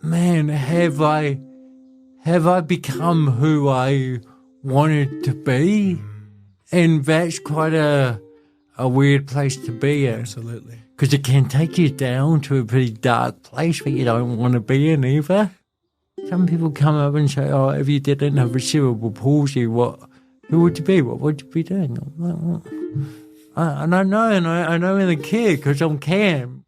man, have I become who I wanted to be? And that's quite a weird place to be in. Absolutely. Because it can take you down to a pretty dark place where you don't want to be in either. Some people come up and say, oh, if you didn't have a cerebral palsy, who would you be? What would you be doing? I'm like, well, I don't know, and I don't really care because I'm Cam.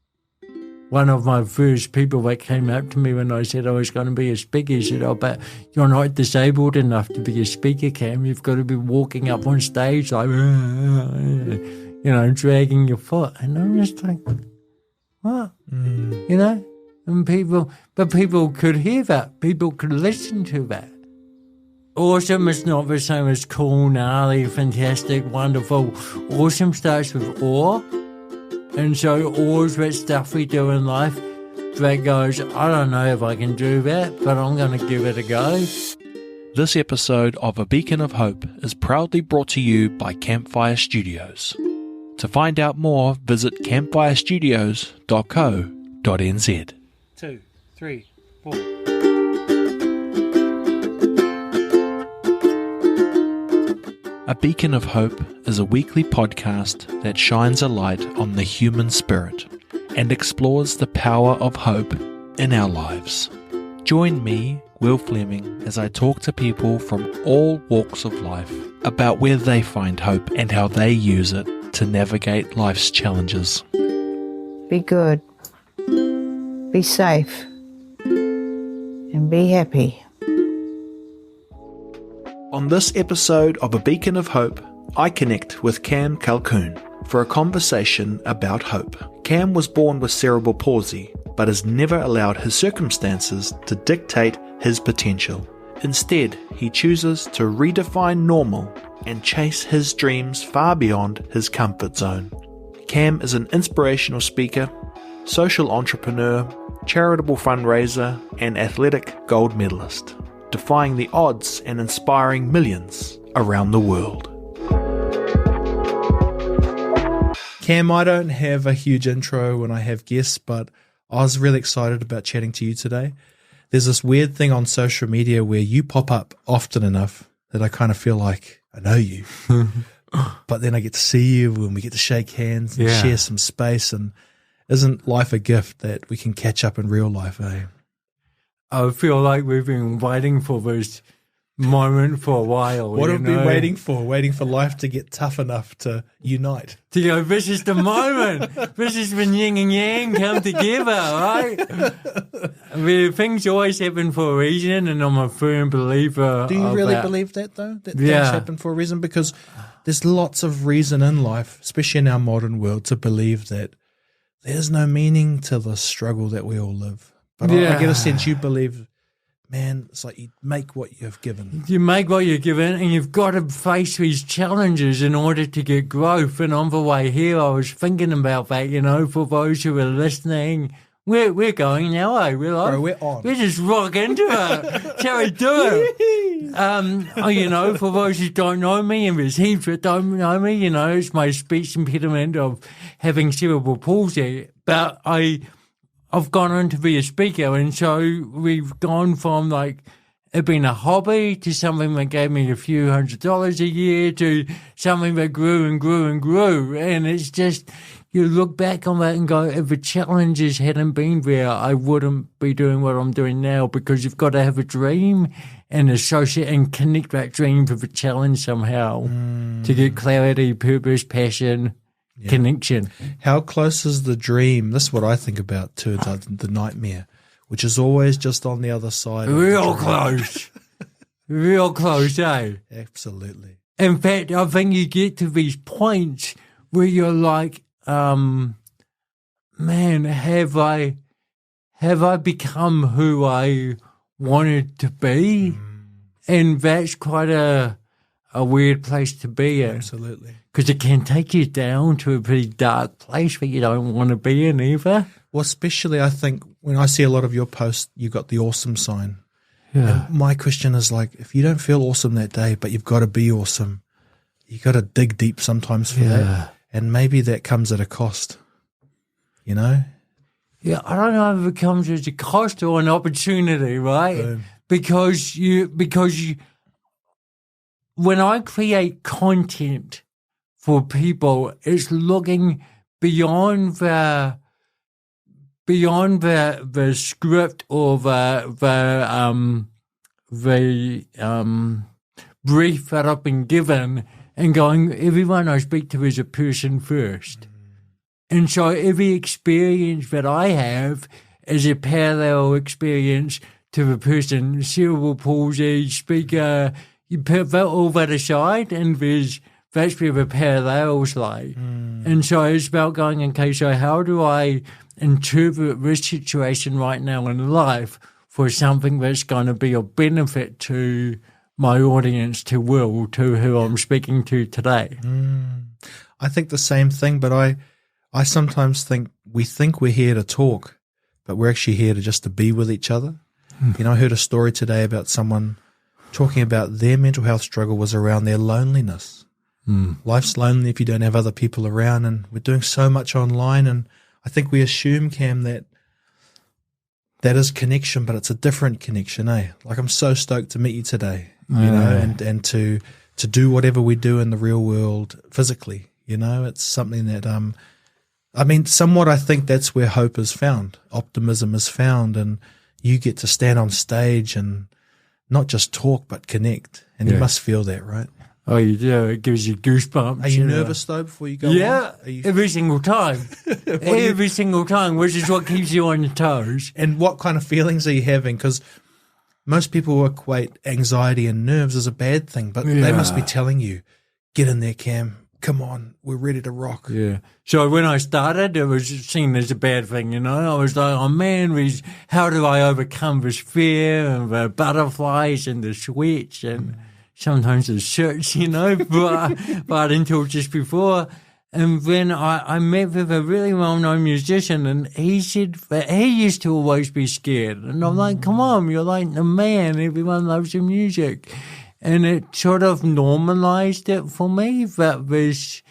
One of my first people that came up to me when I said I was going to be a speaker, he said, oh, but you're not disabled enough to be a speaker, Cam. You've got to be walking up on stage like, dragging your foot. And I'm just like, what? And people could hear that. People could listen to that. Awesome is not the same as cool, gnarly, fantastic, wonderful. Awesome starts with awe. And so awe is that stuff we do in life that goes, I don't know if I can do that, but I'm going to give it a go. This episode of A Beacon of Hope is proudly brought to you by Campfire Studios. To find out more, visit campfirestudios.co.nz. 2, 3, 4. A Beacon of Hope is a weekly podcast that shines a light on the human spirit and explores the power of hope in our lives. Join me, Will Fleming, as I talk to people from all walks of life about where they find hope and how they use it to navigate life's challenges. Be good, be safe, and be happy. On this episode of A Beacon of Hope, I connect with Cam Calkoen for a conversation about hope. Cam was born with cerebral palsy, but has never allowed his circumstances to dictate his potential. Instead, he chooses to redefine normal and chase his dreams far beyond his comfort zone. Cam is an inspirational speaker, social entrepreneur, charitable fundraiser, and athletic gold medalist, defying the odds and inspiring millions around the world. Cam, I don't have a huge intro when I have guests, but I was really excited about chatting to you today. There's this weird thing on social media where you pop up often enough that I kind of feel like I know you. But then I get to see you and we get to shake hands and share some space. And isn't life a gift that we can catch up in real life, eh? I feel like we've been waiting for this moment for a while. What have we been waiting for? Waiting for life to get tough enough to unite. To go, this is the moment. This is when yin and yang come together, right? I mean, things always happen for a reason, and I'm a firm believer. Do you really believe that, though? That things happen for a reason? Because there's lots of reason in life, especially in our modern world, to believe that there's no meaning to the struggle that we all live. But I get a sense you believe, man, it's like you make what you've given. You make what you're given, and you've got to face these challenges in order to get growth. And on the way here, I was thinking about that, for those who are listening. We're going now, eh? We're we're on. We just rock into it. Shall we do it? For those who don't know me, and there's heaps that don't know me, it's my speech impediment of having cerebral palsy. But I've gone on to be a speaker, and so we've gone from it being a hobby to something that gave me a few $100s a year to something that grew and grew and grew. And it's just, you look back on that and go, if the challenges hadn't been there, I wouldn't be doing what I'm doing now, because you've got to have a dream and associate and connect that dream with the challenge somehow to get clarity, purpose, passion. Yeah. Connection. How close is the dream? This is what I think about too, the nightmare, which is always just on the other side. Real close. Real close, eh? Absolutely. In fact, I think you get to these points where you're like, man, have I become who I wanted to be? And that's quite a weird place to be in. Absolutely. Because it can take you down to a pretty dark place where you don't want to be in either. Well, especially I think when I see a lot of your posts, you've got the awesome sign. Yeah. And my question is if you don't feel awesome that day, but you've got to be awesome, you got to dig deep sometimes for that. And maybe that comes at a cost, Yeah, I don't know if it comes as a cost or an opportunity, right? Boom. Because you, when I create content for people, it's looking beyond the script or the brief that I've been given, and going, everyone I speak to is a person first. And so every experience that I have is a parallel experience to the person, cerebral palsy, speaker. You put all that aside, and that's where the parallels lie. And so it's about going, okay, so how do I interpret this situation right now in life for something that's going to be of benefit to my audience, to Will, to who I'm speaking to today? I think the same thing, but I sometimes think we're here to talk, but we're actually here to be with each other. You know, I heard a story today about someone talking about their mental health struggle was around their loneliness. Life's lonely if you don't have other people around, and we're doing so much online, and I think we assume, Cam, that is connection, but it's a different connection, eh? Like, I'm so stoked to meet you today, you know, and to do whatever we do in the real world physically, you know. It's something that, I mean, somewhat I think that's where hope is found, optimism is found, and you get to stand on stage and not just talk but connect, and you must feel that, right? Oh, you do. It gives you goosebumps. Are you nervous though before you go on? Yeah, every single time. Every single time, which is what keeps you on your toes. And what kind of feelings are you having? Because most people equate anxiety and nerves as a bad thing, but they must be telling you, get in there, Cam. Come on, we're ready to rock. Yeah. So when I started, it was seen as a bad thing, you know. I was like, oh man, how do I overcome this fear and the butterflies and the sweats and sometimes the shirts, you know, but until just before. And then I met with a really well-known musician, and he said that he used to always be scared. And I'm like, come on, you're like the man. Everyone loves your music. And it sort of normalized it for me, that this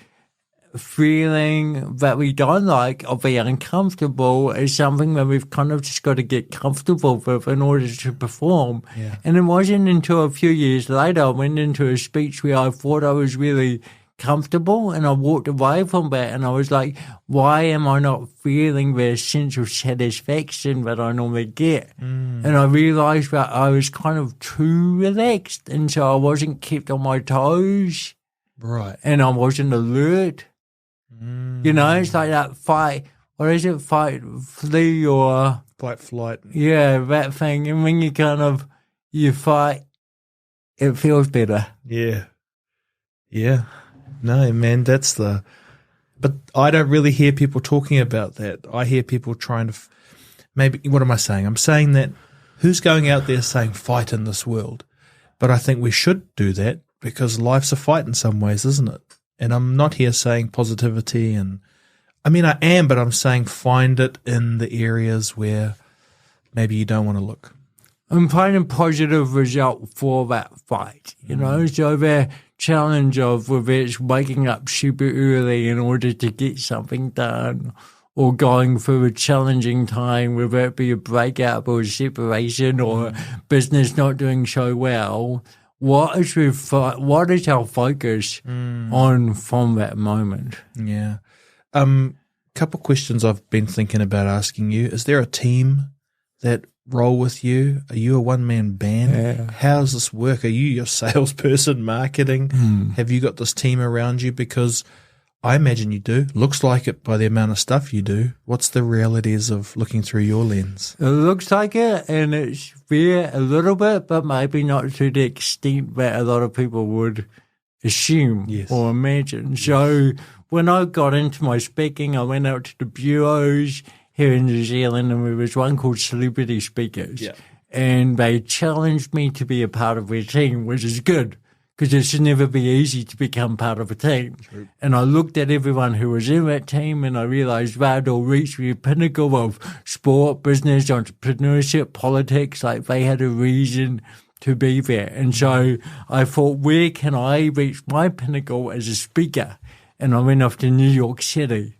feeling that we don't like of being uncomfortable is something that we've kind of just got to get comfortable with in order to perform. Yeah. And it wasn't until a few years later I went into a speech where I thought I was really comfortable, and I walked away from that, and I was like, why am I not feeling the sense of satisfaction that I normally get? And I realized that I was kind of too relaxed, and so I wasn't kept on my toes. Right. And I wasn't alert. You know, it's like that fight, what is it, fight, flee, or... Fight, flight. Yeah, that thing. And when you fight, it feels better. Yeah. Yeah. No, man, that's but I don't really hear people talking about that. I hear people trying to, maybe, what am I saying? I'm saying that who's going out there saying fight in this world? But I think we should do that, because life's a fight in some ways, isn't it? And I'm not here saying positivity, and I mean, I am, but I'm saying find it in the areas where maybe you don't want to look. And find a positive result for that fight, you know, so the challenge of whether it's waking up super early in order to get something done, or going through a challenging time, whether it be a breakup or a separation or business not doing so well, what is our focus on from that moment? Yeah. Couple questions I've been thinking about asking you. Is there a team that roll with you? Are you a one-man band? Yeah. How does this work? Are you your salesperson, marketing? Have you got this team around you? Because I imagine you do. Looks like it by the amount of stuff you do. What's the realities of looking through your lens? It looks like it, and it's fair a little bit, but maybe not to the extent that a lot of people would assume or imagine. Yes. So when I got into my speaking, I went out to the bureaus here in New Zealand, and there was one called Celebrity Speakers. Yeah. And they challenged me to be a part of their team, which is good, because it should never be easy to become part of a team. True. And I looked at everyone who was in that team, and I realized they'd all reached the pinnacle of sport, business, entrepreneurship, politics. Like, they had a reason to be there. And so I thought, where can I reach my pinnacle as a speaker? And I went off to New York City.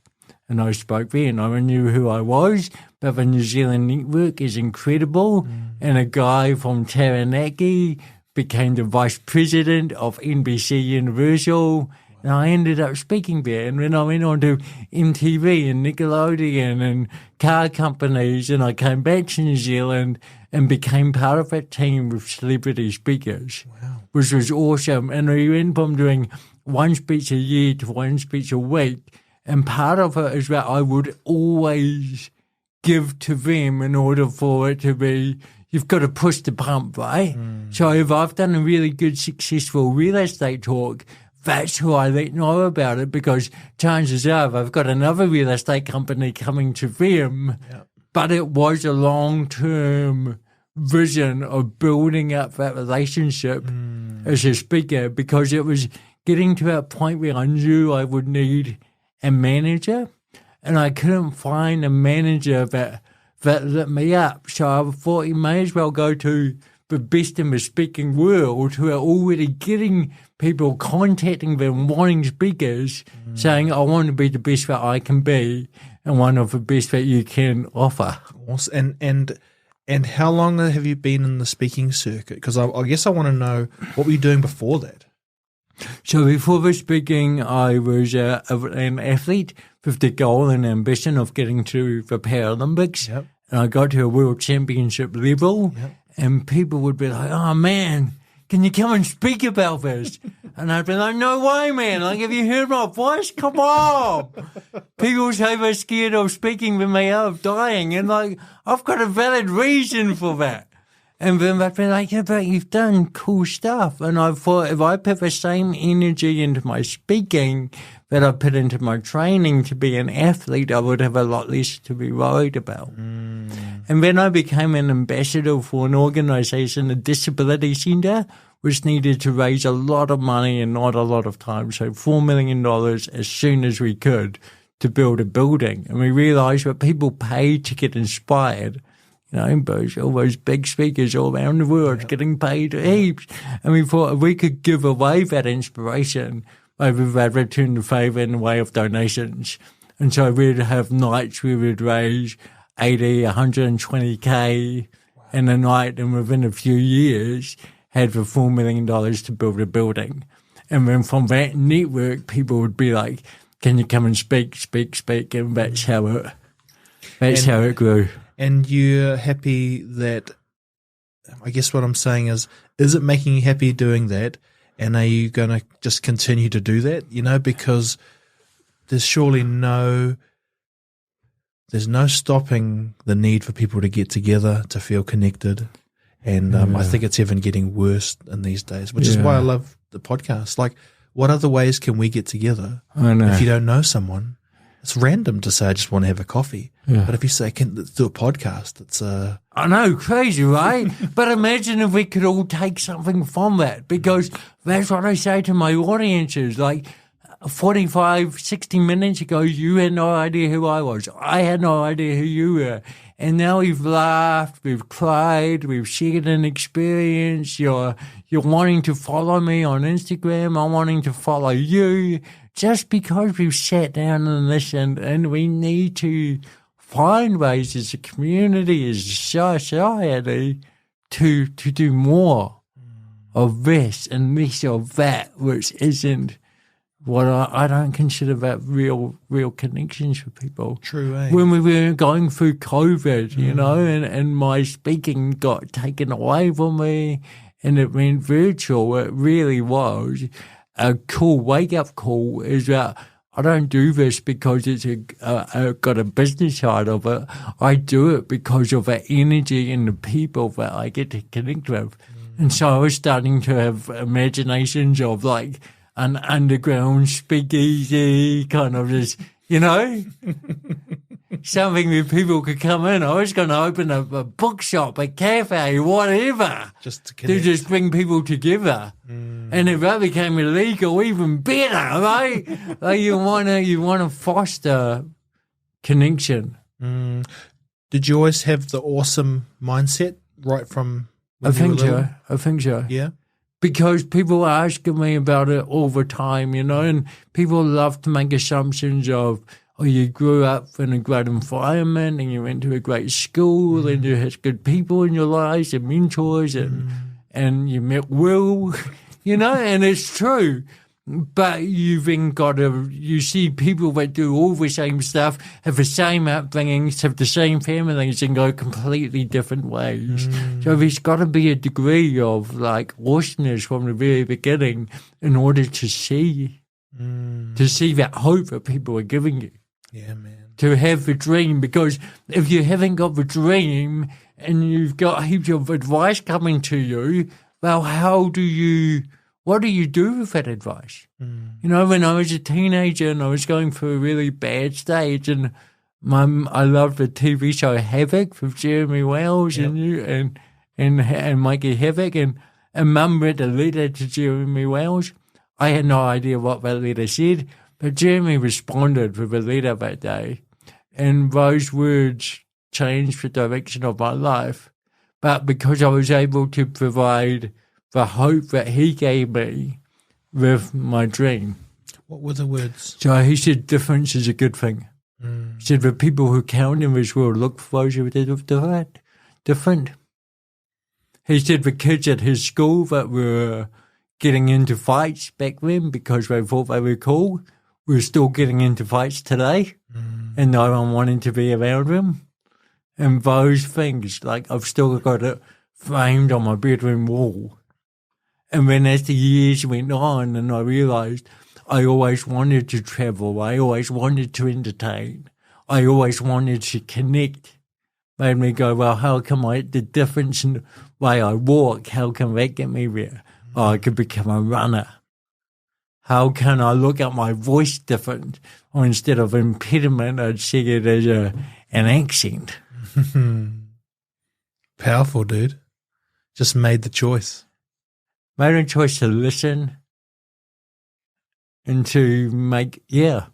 and I spoke then. I knew who I was, but the New Zealand network is incredible, and a guy from Taranaki became the vice president of NBC Universal, and I ended up speaking there. And then I went on to MTV and Nickelodeon and car companies, and I came back to New Zealand and became part of that team with celebrity speakers, which was awesome. And we went from doing one speech a year to one speech a week, and part of it is that I would always give to them in order for it to be, you've got to push the pump, right? So if I've done a really good, successful real estate talk, that's who I let know about it, because chances are I've got another real estate company coming to them, but it was a long-term vision of building up that relationship as a speaker, because it was getting to a point where I knew I would need a manager, and I couldn't find a manager that lit me up. So I thought you may as well go to the best in the speaking world who are already getting people contacting them, wanting speakers, saying, I want to be the best that I can be and one of the best that you can offer. Awesome. And how long have you been in the speaking circuit? Because I guess I want to know, what were you doing before that? So before the speaking, I was an athlete with the goal and ambition of getting to the Paralympics. And I got to a world championship level, and people would be like, oh, man, can you come and speak about this? And I'd be like, no way, man. Like, have you heard my voice? Come on. People say they're scared of speaking when they are dying. And, like, I've got a valid reason for that. And then they'd be like, yeah, but you've done cool stuff. And I thought, if I put the same energy into my speaking that I put into my training to be an athlete, I would have a lot less to be worried about. And then I became an ambassador for an organisation, a disability centre, which needed to raise a lot of money and not a lot of time. So $4 million as soon as we could to build a building. And we realised that people pay to get inspired. You know, all those big speakers all around the world getting paid heaps. And we thought if we could give away that inspiration, maybe they'd return the favour in the way of donations. And so we'd have nights where we'd raise 80, 120K in a night, and within a few years had the $4 million to build a building. And then from that network, people would be like, can you come and speak? And that's how it grew. And you're happy that, I guess what I'm saying is it making you happy doing that? And are you going to just continue to do that? You know, because there's surely there's no stopping the need for people to get together, to feel connected. And I think it's even getting worse in these days, which is why I love the podcast. Like, what other ways can we get together if you don't know someone? It's random to say, I just want to have a coffee. But if you say, let's do a podcast, it's I know, crazy, right? But imagine if we could all take something from that, because that's what I say to my audiences. Like, 45, 60 minutes ago, you had no idea who I was. I had no idea who you were. And now we've laughed, we've cried, we've shared an experience. You're wanting to follow me on Instagram. I'm wanting to follow you. Just because we've sat down and listened, and we need to find ways as a community, as a society, to do more of this and less of that, which isn't what I don't consider that real connections with people. True, eh? When we were going through COVID, you know, and my speaking got taken away from me and it went virtual, it really was a cool wake-up call. Is that I don't do this because it's got a business side of it. I do it because of the energy and the people that I get to connect with. And so I was starting to have imaginations of like an underground speakeasy, kind of just, you know, something where people could come in. I was going to open a bookshop, a cafe, whatever, just to just bring people together. And if that became illegal, even better, right? Like you want to foster connection. Did you always have the awesome mindset right from when you were little? I think so. Yeah. Because people are asking me about it all the time, you know, and people love to make assumptions of, or you grew up in a great environment and you went to a great school and you had good people in your lives and mentors and you met Will, and it's true. But you've then you see people that do all the same stuff, have the same upbringings, have the same families and go completely different ways. So there's got to be a degree of awesomeness from the very beginning in order to see that hope that people are giving you. Yeah, man. To have the dream, because if you haven't got the dream and you've got heaps of advice coming to you, well, what do you do with that advice? When I was a teenager and I was going through a really bad stage, and I loved the TV show Havoc with Jeremy Wells and Mikey Havoc, and Mum read a letter to Jeremy Wells. I had no idea what that letter said, but Jeremy responded with a letter that day, and those words changed the direction of my life. But because I was able to provide the hope that he gave me with my dream. What were the words? So he said difference is a good thing. He said the people who count in this world look for those who are different. He said the kids at his school that were getting into fights back then because they thought they were cool were still getting into fights today, and no one wanted to be around them. And those things, I've still got it framed on my bedroom wall. And then as the years went on and I realised I always wanted to travel, I always wanted to entertain, I always wanted to connect, made me go, well, how can the difference in the way I walk, how can that get me there? Oh, I could become a runner. How can I look at my voice different? Or instead of impediment, I'd see it as an accent. Powerful, dude. Just made the choice. Made a choice to listen and to make a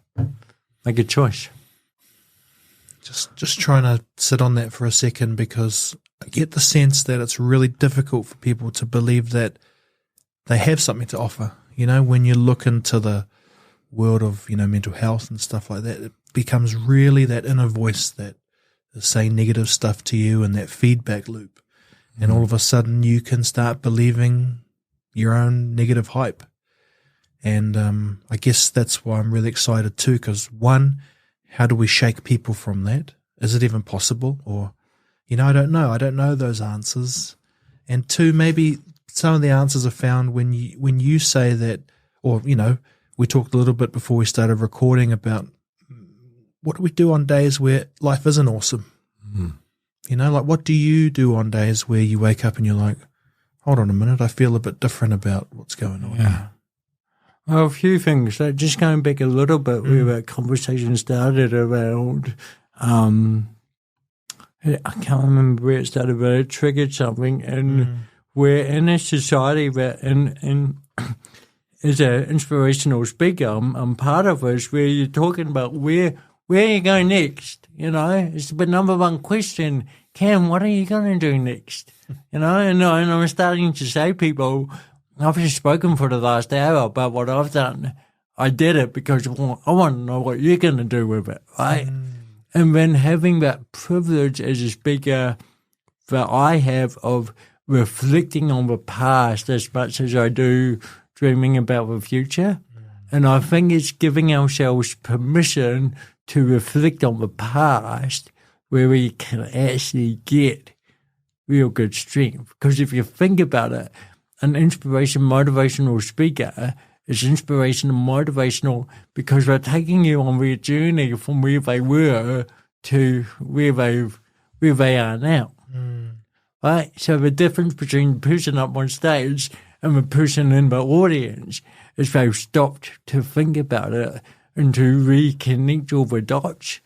choice. Just trying to sit on that for a second, because I get the sense that it's really difficult for people to believe that they have something to offer. When you look into the world of, mental health and stuff like that, it becomes really that inner voice that is saying negative stuff to you and that feedback loop. And all of a sudden you can start believing your own negative hype. And I guess that's why I'm really excited too, because one, how do we shake people from that? Is it even possible? Or, I don't know. I don't know those answers. And two, maybe some of the answers are found when you say that, or, we talked a little bit before we started recording about what do we do on days where life isn't awesome? What do you do on days where you wake up and you're like, hold on a minute, I feel a bit different about what's going on. Yeah. Well, a few things. Just going back a little bit where that conversation started around, I can't remember where it started, but it triggered something. And we're in a society that, as an inspirational speaker, I'm part of this, where you're talking about where you go next. It's the number one question. Cam, what are you going to do next? And I'm starting to say, people, I've just spoken for the last hour about what I've done. I did it because I want to know what you're going to do with it, right? And then having that privilege as a speaker that I have of reflecting on the past as much as I do dreaming about the future. And I think it's giving ourselves permission to reflect on the past where we can actually get real good strength. Because if you think about it, an motivational speaker is inspirational, motivational, because they're taking you on their journey from where they were to where they are now. Right? So the difference between the person up on stage and the person in the audience is they've stopped to think about it and to reconnect all the dots.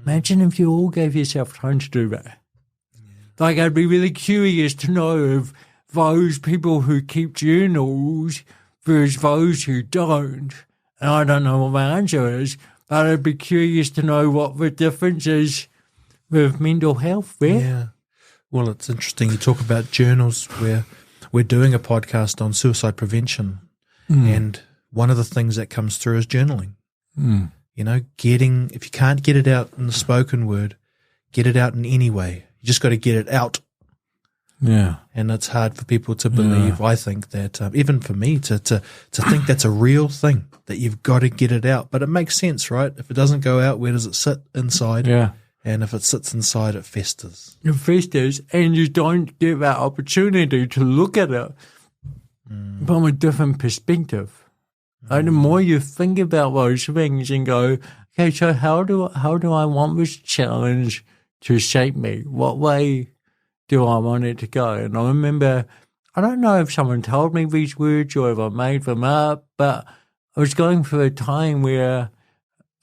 Imagine if you all gave yourself time to do that. I'd be really curious to know if those people who keep journals versus those who don't. And I don't know what my answer is, but I'd be curious to know what the difference is with mental health there. Yeah. Well, it's interesting. You talk about journals where we're doing a podcast on suicide prevention. And one of the things that comes through is journaling. You know, if you can't get it out in the spoken word, get it out in any way. You just got to get it out. Yeah. And it's hard for people to believe, I think, that even for me to think that's a real thing, that you've got to get it out. But it makes sense, right? If it doesn't go out, where does it sit? Inside. Yeah. And if it sits inside, it festers. It festers, and you don't get that opportunity to look at it from a different perspective. Like, the more you think about those things and go, okay, so how do I want this challenge to shape me? What way do I want it to go? And I remember, I don't know if someone told me these words or if I made them up, but I was going through a time where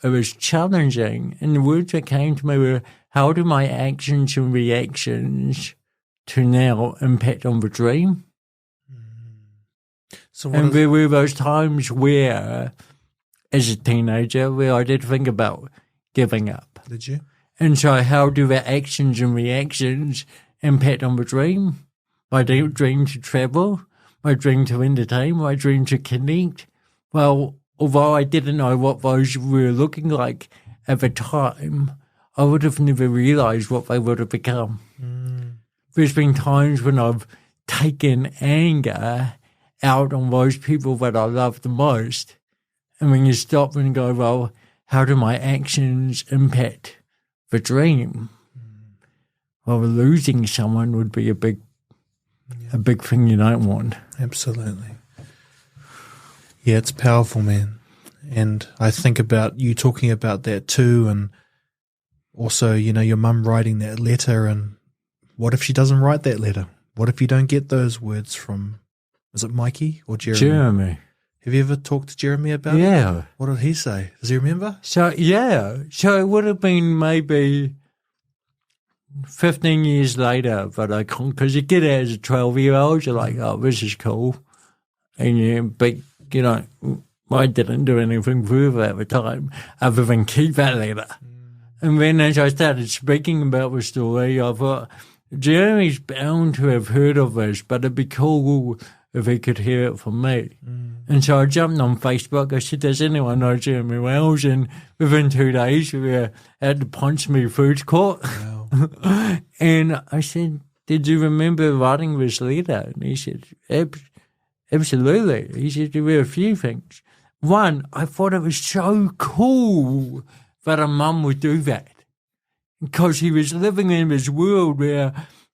it was challenging, and the words that came to me were, how do my actions and reactions to now impact on the dream? So and there were those times where, as a teenager, where I did think about giving up. Did you? And so how do the actions and reactions impact on the dream? My dream to travel, my dream to entertain, my dream to connect. Well, although I didn't know what those were looking like at the time, I would have never realised what they would have become. There's been times when I've taken anger out on those people that I love the most. And when you stop and go, well, how do my actions impact the dream? Well, losing someone would be a big thing you don't want. Absolutely. Yeah, it's powerful, man. And I think about you talking about that too, and also, you know, your mum writing that letter, and what if she doesn't write that letter? What if you don't get those words from, is it Mikey or Jeremy? Jeremy. Have you ever talked to Jeremy about it? Yeah. What did he say? Does he remember? So it would have been maybe 15 years later, but I can't, because you get it as a 12-year-old, you're like, oh, this is cool. And but, you know, I didn't do anything further at the time other than keep that letter. And then as I started speaking about the story, I thought, Jeremy's bound to have heard of this, but it'd be cool if he could hear it from me. And so I jumped on Facebook. I said, does anyone know Jeremy Wells? And within 2 days, we were at the Punch Me Food Court. Wow. And I said, did you remember writing this letter? And he said, absolutely. He said, there were a few things. One, I thought it was so cool that a mum would do that, because he was living in this world where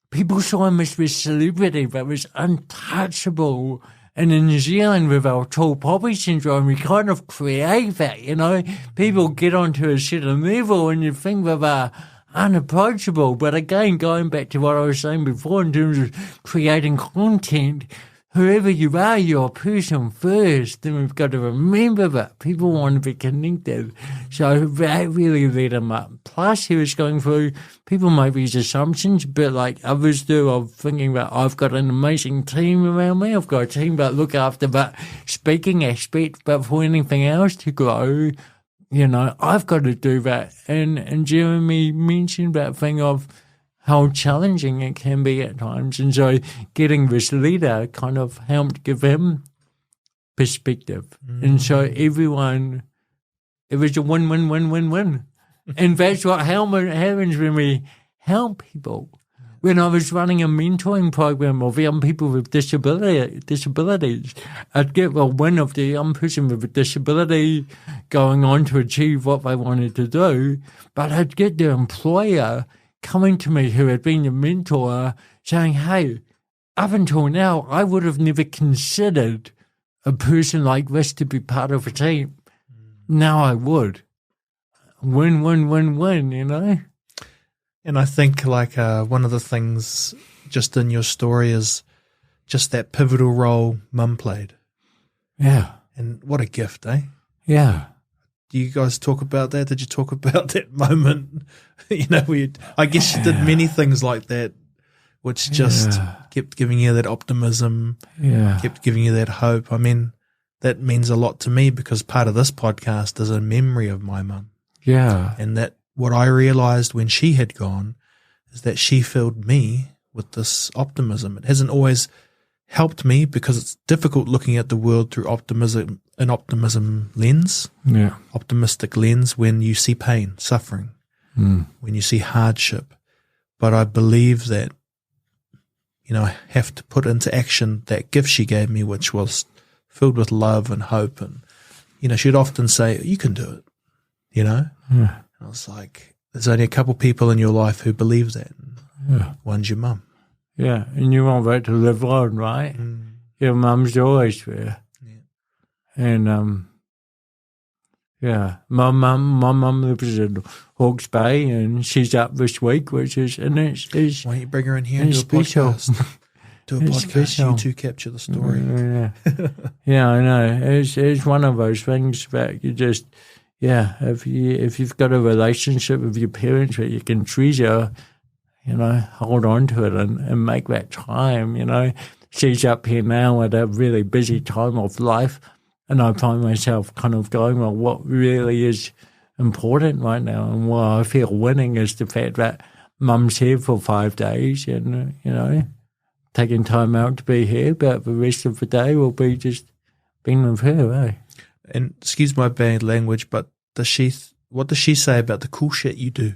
people saw him as this celebrity that was untouchable. And in New Zealand, with our tall poppy syndrome, we kind of create that, you know. People get onto a certain level and you think that they're unapproachable. But again, going back to what I was saying before in terms of creating content, whoever you are, you're a person first, and we've got to remember that. People want to be connected. So that really lit him up. Plus, he was going through, people make these assumptions, but like others do, of thinking that I've got an amazing team around me. I've got a team that look after that speaking aspect, but for anything else to grow, you know, I've got to do that. And Jeremy mentioned that thing of how challenging it can be at times. And so getting this leader kind of helped give him perspective. And so everyone, it was a win-win-win-win-win. And that's what happens when we help people. When I was running a mentoring program of young people with disabilities, I'd get the win of the young person with a disability going on to achieve what they wanted to do, but I'd get the employer coming to me who had been a mentor saying, hey, up until now, I would have never considered a person like this to be part of a team. Now I would. Win, win, win, win, you know? And I think like one of the things just in your story is just that pivotal role Mum played. Yeah. And what a gift, eh? Yeah. Do you guys talk about that? Did you talk about that moment? You know, I guess you did many things like that, which just kept giving you that optimism, kept giving you that hope. I mean, that means a lot to me because part of this podcast is a memory of my mum. Yeah. And that what I realized when she had gone is that she filled me with this optimism. It hasn't always helped me because it's difficult looking at the world through optimism an optimistic lens when you see pain, suffering, when you see hardship. But I believe that, I have to put into action that gift she gave me, which was filled with love and hope. And, she'd often say, you can do it, I was like, there's only a couple people in your life who believe that. One's your mum. Yeah, and you want that to live on, right? Your mum's always there. Yeah. And, my mum lives in Hawke's Bay, and she's up this week, which is, and it's why don't you bring her in here and do a podcast? Do a podcast, you two capture the story. Yeah, I know. It's one of those things that you just, if you've got a relationship with your parents that you can treasure, hold on to it and make that time, She's up here now at a really busy time of life, and I find myself kind of going, well, what really is important right now? And what I feel winning is the fact that Mum's here for 5 days and, taking time out to be here, but the rest of the day will be just being with her, eh? And excuse my bad language, but what does she say about the cool shit you do?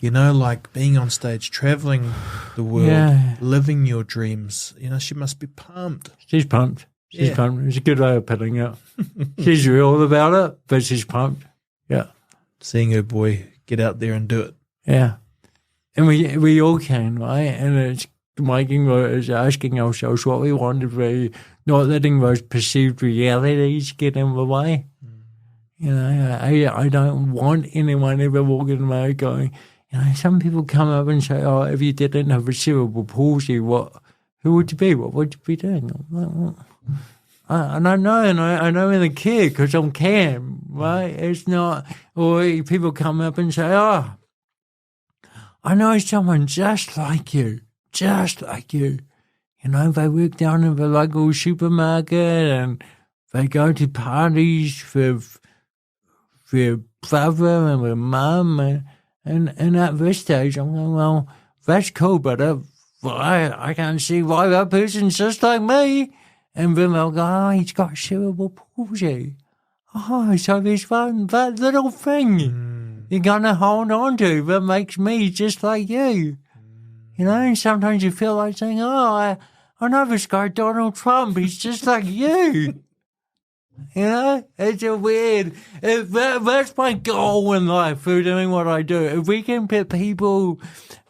Like being on stage, traveling the world, living your dreams. She must be pumped. She's pumped. She's pumped. It's a good way of putting it. She's real about it, but she's pumped. Yeah. Seeing her boy get out there and do it. Yeah. And we all can, right? And it's asking ourselves what we want to be, not letting those perceived realities get in the way. I don't want anyone ever walking away going, some people come up and say, oh, if you didn't have a cerebral palsy, who would you be? What would you be doing? I'm like, well, I don't know, and I don't really care because I'm Cam, right? It's not, or people come up and say, oh, I know someone just like you. They work down in the local supermarket and they go to parties with their brother and their mum. And at this stage, I'm going, well, that's cool, but I can't see why that person's just like me. And then they'll go, oh, he's got cerebral palsy. Oh, so there's that little thing you're going to hold on to that makes me just like you. And sometimes you feel like saying, oh, I know this guy, Donald Trump, he's just like you. It's a weird, that's my goal in life for doing what I do. If we can put people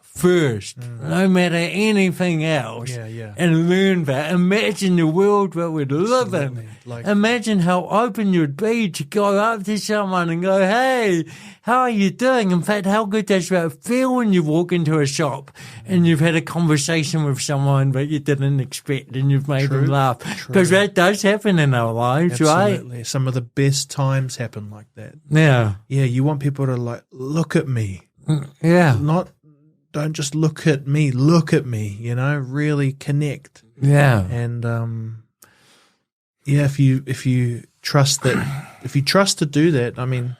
first, no matter anything else, and learn that, imagine the world that we'd live in. Imagine how open you'd be to go up to someone and go, hey, how are you doing? In fact, how good does that feel when you walk into a shop and you've had a conversation with someone that you didn't expect and you've made them laugh? Because that does happen in our lives, right? Absolutely. Some of the best times happen like that. Yeah. Yeah, you want people to look at me. Yeah. Don't just look at me, really connect. Yeah. And, if you trust to do that, I mean,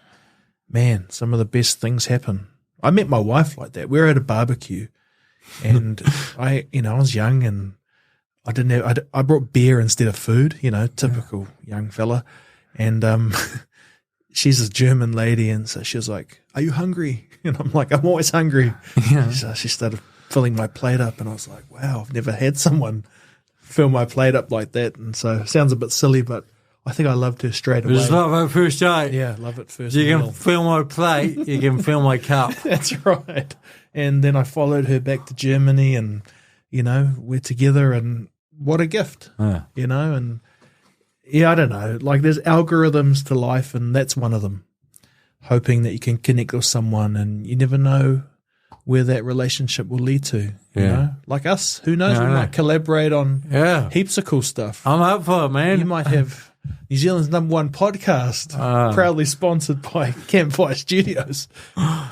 man, some of the best things happen. I met my wife like that. We were at a barbecue and I was young and I brought beer instead of food, typical young fella. And, she's a German lady. And so she was like, are you hungry? And I'm like, I'm always hungry. Yeah. So she started filling my plate up and I was like, wow, I've never had someone fill my plate up like that. And so it sounds a bit silly, but I think I loved her straight away. It's love at first sight. Yeah, love at first You can fill my plate, you can fill my cup. That's right. And then I followed her back to Germany and, we're together and what a gift, and I don't know, there's algorithms to life and that's one of them. Hoping that you can connect with someone and you never know where that relationship will lead to, you know? Like us, who knows, we might collaborate on heaps of cool stuff. I'm up for it, man. You might have New Zealand's #1 podcast, proudly sponsored by Campfire Studios.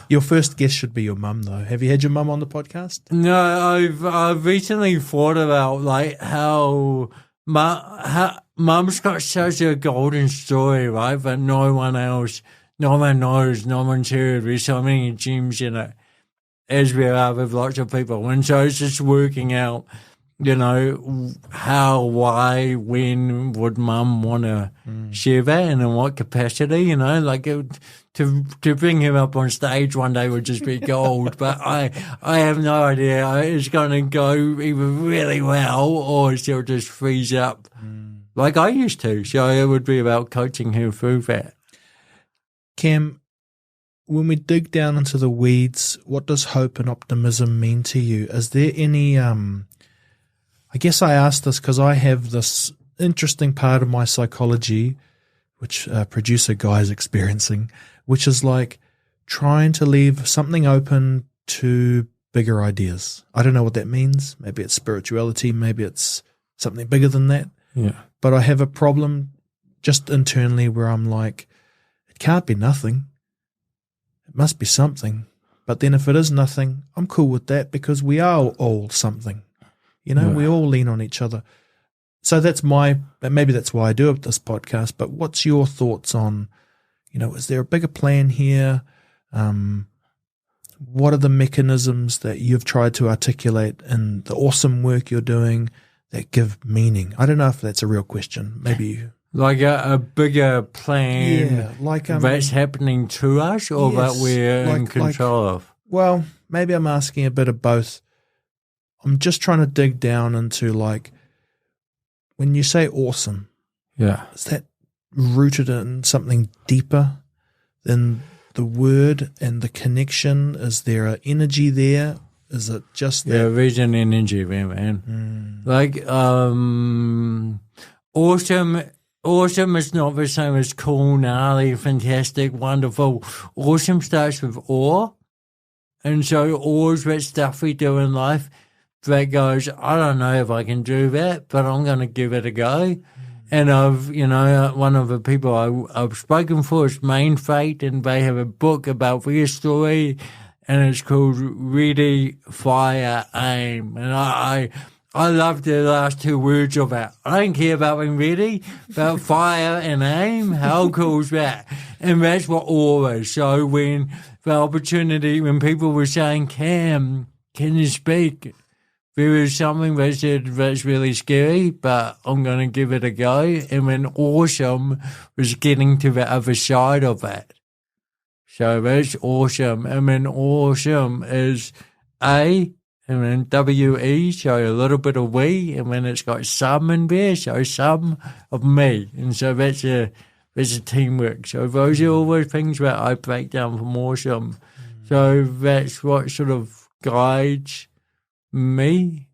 Your first guest should be your mum, though. Have you had your mum on the podcast? No, I've recently thought about how mum's got such a golden story, right? But no one knows, no one's heard. There's so many gems in it, as we are with lots of people. And so it's just working out you know, how, why, when would Mum want to share that, and in what capacity, you know, like to bring him up on stage one day would just be gold. But I have no idea. It's going to go either really well or she'll just freeze up like I used to. So it would be about coaching her through that. Cam, when we dig down into the weeds, what does hope and optimism mean to you? Is there any, I guess I asked this because I have this interesting part of my psychology, which producer Guy is experiencing, which is like trying to leave something open to bigger ideas. I don't know what that means. Maybe it's spirituality. Maybe it's something bigger than that. Yeah. But I have a problem just internally where I'm like, it can't be nothing. It must be something. But then if it is nothing, I'm cool with that because we are all something. You know, we all lean on each other. So maybe that's why I do this podcast, but what's your thoughts on, you know, is there a bigger plan here? What are the mechanisms that you've tried to articulate in the awesome work you're doing that give meaning? I don't know if that's a real question. Maybe like a bigger plan that's happening to us or that we're in control of? Well, maybe I'm asking a bit of both. I'm just trying to dig down into like, when you say awesome, is that rooted in something deeper than the word and the connection? Is there an energy there? Is it just that? Yeah, there's an energy there, man. Like, awesome is not the same as cool, gnarly, fantastic, wonderful. Awesome starts with awe. And so awe is that stuff we do in life that goes, I don't know if I can do that, but I'm going to give it a go. And one of the people I've spoken for is Main Fate, and they have a book about their story, and it's called Ready, Fire, Aim. And I love the last two words of that. I don't care about being ready, about fire and aim. How cool is that? And that's what awe is. So when people were saying, Cam, can you speak? There is something that's really scary, but I'm going to give it a go. And when awesome was getting to the other side of that. So that's awesome. And then awesome is A, and then W-E, so a little bit of we, and then it's got some in there, so some of me. And so that's a teamwork. So those are all the things that I break down from awesome. So that's what sort of guides me,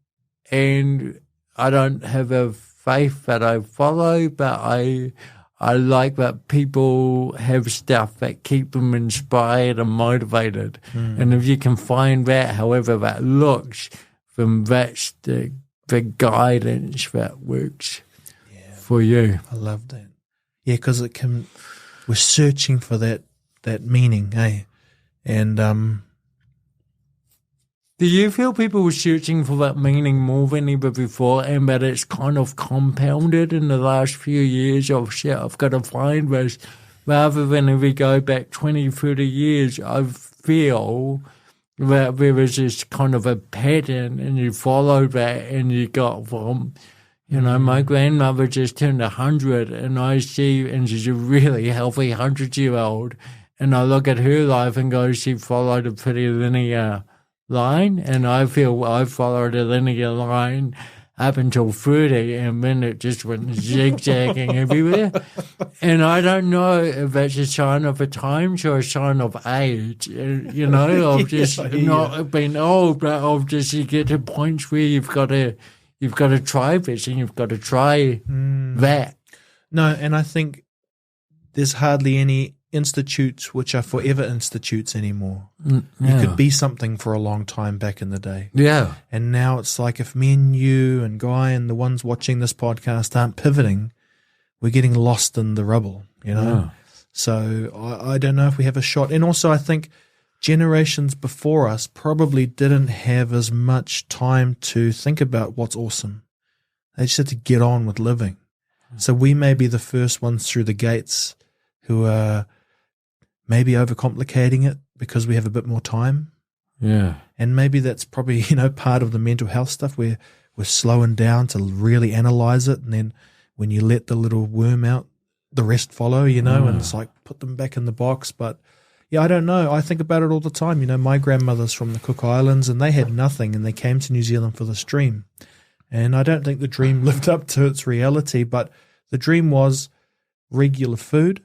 and I don't have a faith that I follow, but I like that people have stuff that keep them inspired and motivated. And if you can find that, however that looks, then that's the guidance that works for you. I love that. Yeah, because we're searching for that meaning, eh? And do you feel people were searching for that meaning more than ever before, and that it's kind of compounded in the last few years of shit, I've got to find this, rather than if we go back 20, 30 years, I feel that there was this kind of a pattern, and you follow that, and you got from, my grandmother just turned 100, and I see, and she's a really healthy 100-year-old, and I look at her life and go, she followed a pretty linear line, and I feel I followed a linear line up until 30, and then it just went zigzagging everywhere. And I don't know if that's a sign of the times or a sign of age, of just not being old, but of just you get to points where you've got to try this, and you've got to try that. No, and I think there's hardly any institutes which are forever institutes anymore. You could be something for a long time back in the day. Yeah. And now it's like if me and you and Guy and the ones watching this podcast aren't pivoting, we're getting lost in the rubble, Yeah. So I don't know if we have a shot. And also I think generations before us probably didn't have as much time to think about what's awesome. They just had to get on with living. So we may be the first ones through the gates who are maybe overcomplicating it because we have a bit more time. Yeah. And maybe that's probably, part of the mental health stuff. We're we're slowing down to really analyze it. And then when you let the little worm out, the rest follow, and it's like put them back in the box. But yeah, I don't know. I think about it all the time. My grandmother's from the Cook Islands and they had nothing and they came to New Zealand for this dream. And I don't think the dream lived up to its reality, but the dream was regular food,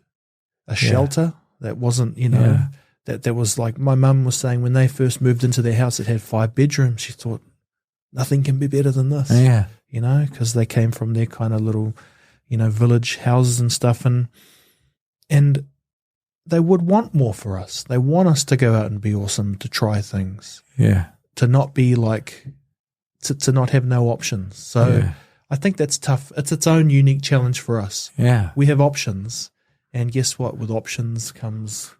a shelter that wasn't, that was like my mum was saying when they first moved into their house, it had 5 bedrooms. She thought nothing can be better than this, because they came from their kind of little, village houses and stuff. And they would want more for us. They want us to go out and be awesome, to try things, to not be like, to not have no options. So I think that's tough. It's its own unique challenge for us. Yeah. We have options. And guess what? With options comes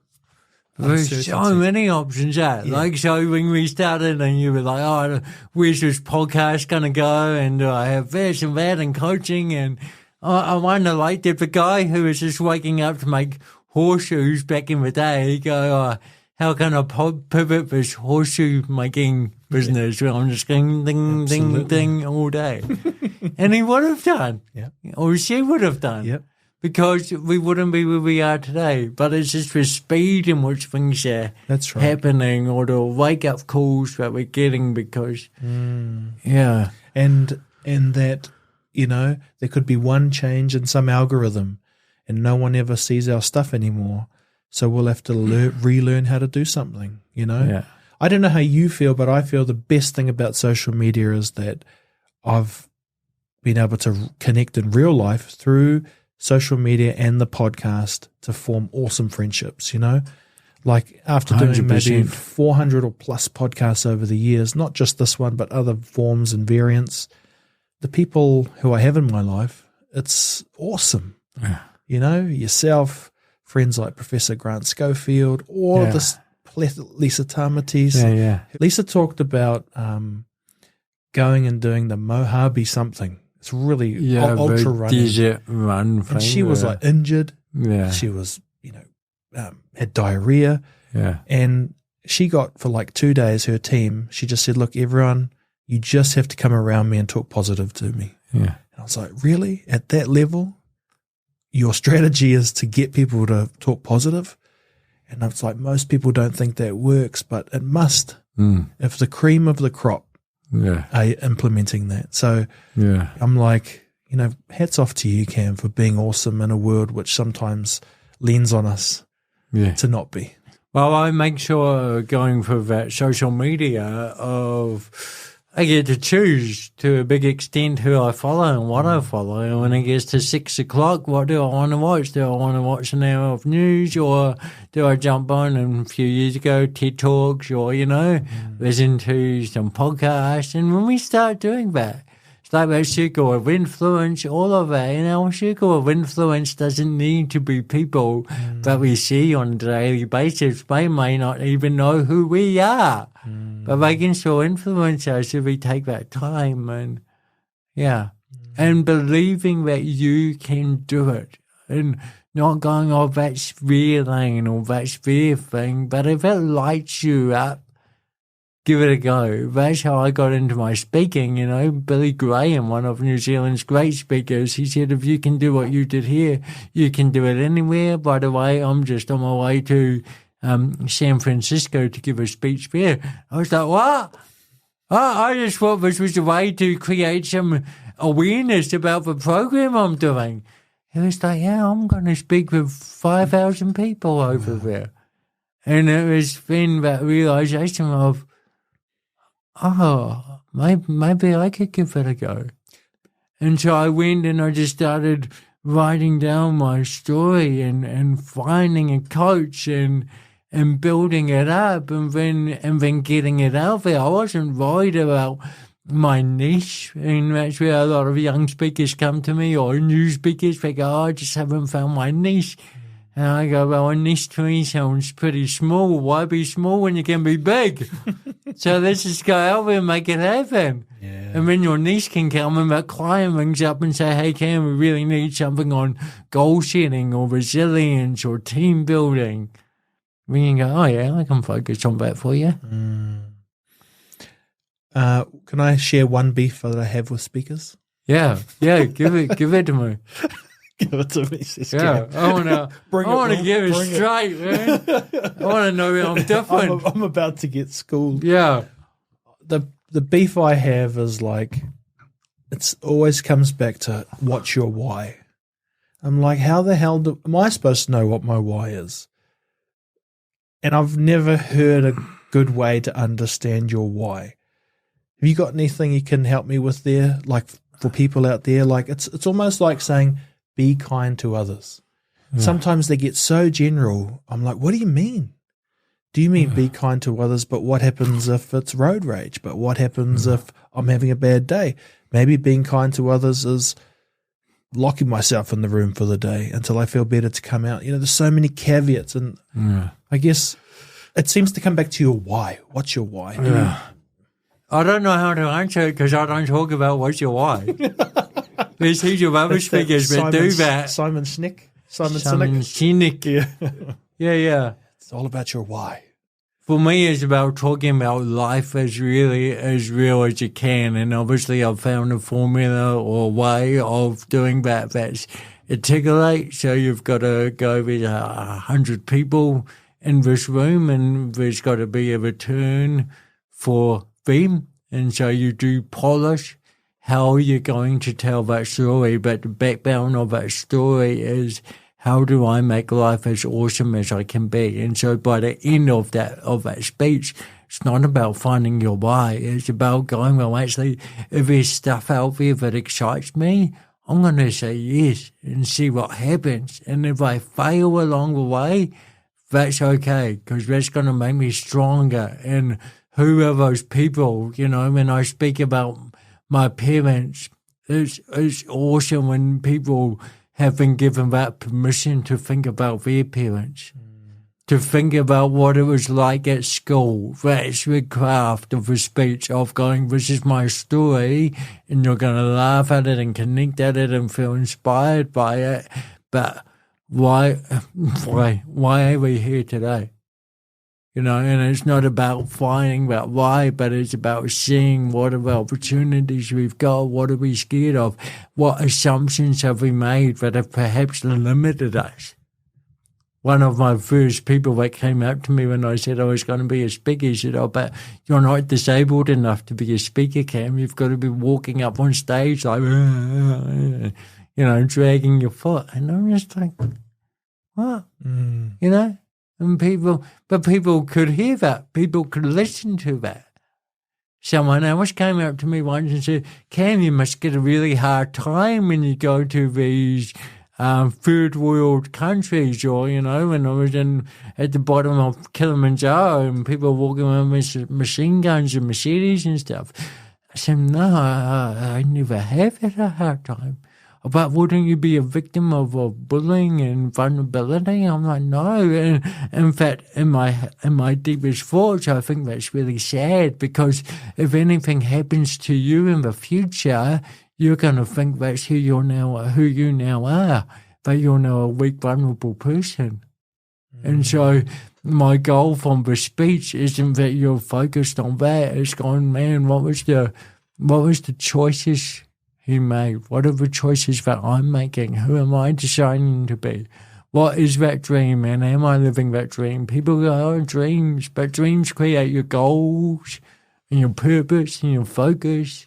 there's so many options, so when we started and you were like, oh, where's this podcast going to go? And I have this and that and coaching. And I wonder, like, did the guy who was just waking up to make horseshoes back in the day go, oh, how can I pivot this horseshoe making business where I'm just going ding, ding, ding all day? And he would have done. Or she would have done. Because we wouldn't be where we are today. But it's just the speed in which things are happening, or the wake-up calls that we're getting because, And that, there could be one change in some algorithm and no one ever sees our stuff anymore. So we'll have to relearn how to do something, I don't know how you feel, but I feel the best thing about social media is that I've been able to connect in real life through social media and the podcast to form awesome friendships, like after doing 100%. Maybe 400 or plus podcasts over the years, not just this one, but other forms and variants, the people who I have in my life, it's awesome. Yourself, friends like Professor Grant Schofield, all of this, Lisa Tamatis. Lisa talked about going and doing the Mojave something. It's really ultra running. Desert run thing. And she was like injured. She was, had diarrhea. And she got for like 2 days, her team, she just said, look, everyone, you just have to come around me and talk positive to me. And I was like, really? At that level? Your strategy is to get people to talk positive? And it's like most people don't think that works, but it must. If the cream of the crop are implementing that. So I'm like, hats off to you, Cam, for being awesome in a world which sometimes leans on us to not be. Well, I make sure going for that social media of I get to choose to a big extent who I follow and what I follow. And when it gets to 6 o'clock, what do I want to watch? Do I want to watch an hour of news, or do I jump on and a few years ago, TED Talks, or, listen to some podcasts? And when we start doing that, it's like that circle of influence, all of that. And our circle of influence doesn't need to be people that we see on a daily basis. They may not even know who we are. But they can still influence us if we take that time and believing that you can do it and not going, oh, that's their lane or that's their thing. But if it lights you up, give it a go. That's how I got into my speaking, Billy Graham, one of New Zealand's great speakers, he said, if you can do what you did here, you can do it anywhere. By the way, I'm just on my way to San Francisco to give a speech there. I was like, what? Oh, I just thought this was a way to create some awareness about the program I'm doing. He was like, yeah, I'm going to speak with 5,000 people over there. And it was then that realization of, oh, maybe I could give it a go. And so I went and I just started writing down my story and finding a coach and building it up and then getting it out there. I wasn't worried about my niche, and that's where a lot of young speakers come to me, or new speakers. They go, oh, I just haven't found my niche. And I go, well, a niche to me sounds pretty small. Why be small when you can be big? So let's just go out there and make it happen. And then your niche can come and that client rings up and say, hey, Cam, we really need something on goal setting or resilience or team building. We can go, oh, yeah, I can focus on that for you. Can I share one beef that I have with speakers? Yeah, give it to me. Give it to me, says Yeah, Cam. I want to get it Bring it. straight, man. I want to know I'm different. I'm about to get schooled. Yeah, The beef I have is like, it's always comes back to what's your why. I'm like, how the hell am I supposed to know what my why is? And I've never heard a good way to understand your why. Have you got anything you can help me with there? Like for people out there, like it's almost like saying, be kind to others. Yeah. Sometimes they get so general. I'm like, what do you mean? Do you mean be kind to others, but what happens if it's road rage? But what happens if I'm having a bad day? Maybe being kind to others is locking myself in the room for the day until I feel better to come out. You know, there's so many caveats, and I guess it seems to come back to your why. What's your why? Yeah. I don't know how to answer it because I don't talk about what's your why. There's heaps of other speakers that do that. Simon Sinek. Simon Sinek. Yeah. Yeah. It's all about your why. For me, it's about talking about life as really as real as you can. And obviously, I've found a formula or way of doing that that's articulate. So you've got to go with 100 people in this room, and there's got to be a return for them. And so you do polish how you're going to tell that story. But the backbone of that story is, how do I make life as awesome as I can be? And so by the end of that speech, it's not about finding your why. It's about going, well, actually, if there's stuff out there that excites me, I'm going to say yes and see what happens. And if I fail along the way, that's okay, because that's going to make me stronger. And who are those people? You know, when I speak about my parents, it's awesome when people have been given that permission to think about their parents, to think about what it was like at school. That's the craft of a speech, of going, this is my story, and you're going to laugh at it and connect at it and feel inspired by it. But why are we here today? You know, and it's not about finding that why, but it's about seeing what are the opportunities we've got, what are we scared of, what assumptions have we made that have perhaps limited us. One of my first people that came up to me when I said I was going to be a speaker, he said, but you're not disabled enough to be a speaker, Cam. You've got to be walking up on stage like, you know, dragging your foot. And I'm just like, what? You know? And people could hear that. People could listen to that. Someone else came up to me once and said, Cam, you must get a really hard time when you go to these third world countries, or, you know, when I was at the bottom of Kilimanjaro and people walking around with machine guns and machetes and stuff. I said, no, I never have had a hard time. But wouldn't you be a victim of bullying and vulnerability? I'm like, no. And in fact, in my deepest thoughts, I think that's really sad, because if anything happens to you in the future, you're going to think that's who you now are, but you're now a weak, vulnerable person. And so my goal from the speech isn't that you're focused on that. It's going, man, what was the choices he made? What are the choices that I'm making? Who am I deciding to be? What is that dream, and am I living that dream? People go, oh, dreams, but dreams create your goals and your purpose and your focus.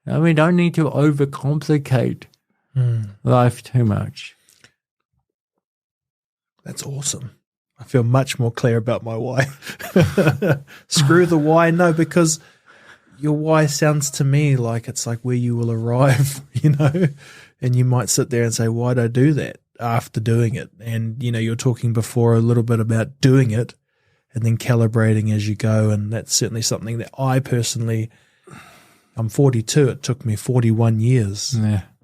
And we don't need to overcomplicate life too much. That's awesome. I feel much more clear about my why. Screw the why, no, because your why sounds to me like it's like where you will arrive, you know, and you might sit there and say, why'd I do that after doing it? And, you know, you're talking before a little bit about doing it and then calibrating as you go. And that's certainly something that I personally, I'm 42. It took me 41 years